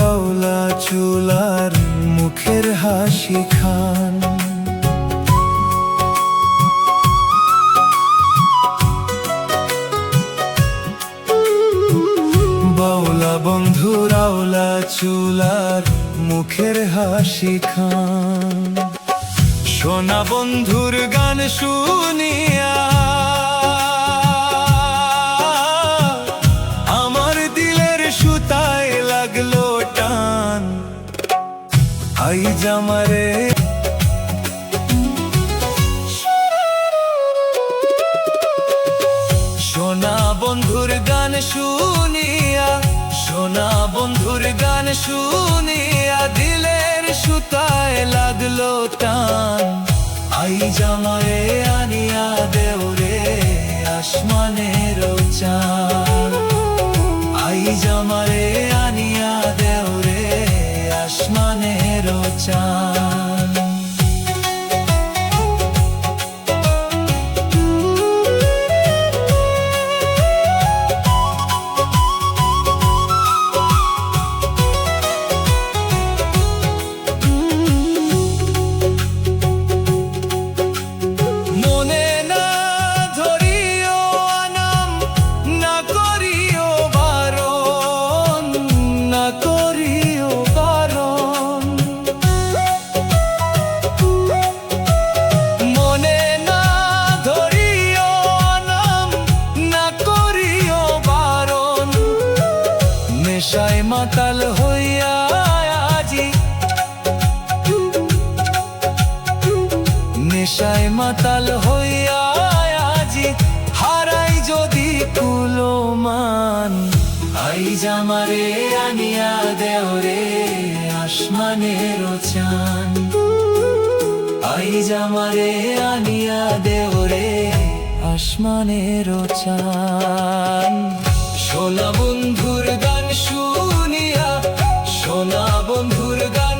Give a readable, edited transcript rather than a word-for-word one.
আওলা চুলার মুখের হাসি খান। বাউলা বন্ধুর আওলা চুলার মুখের হাসি খান। সোনা বন্ধুর গান শুনিয়া আমার দিলের সুতায় লাগলো টান। আই জামারে সোনা বন্ধুর গান শুনিয়া, সোনা বন্ধুর গান শুনিয়া দিলের সুতায় লাগলো টান। আই জামারে আনিয়া দেওরে আসমানের চাঁদ। আই জামারে আনিয়া দেওরে আসমানের চাঁদ। নেশায় মাতাল হইয়া আজি, নেশায় মাতাল হইয়া আজি হারাই যদি কুলমান। আই জামারে আনিয়া দেওরে আসমানের চান। আই জামারে আনিয়া দেওরে আসমানের চান। সোনা বন্ধুর গান শুনিয়া, সোনা বন্ধুর গান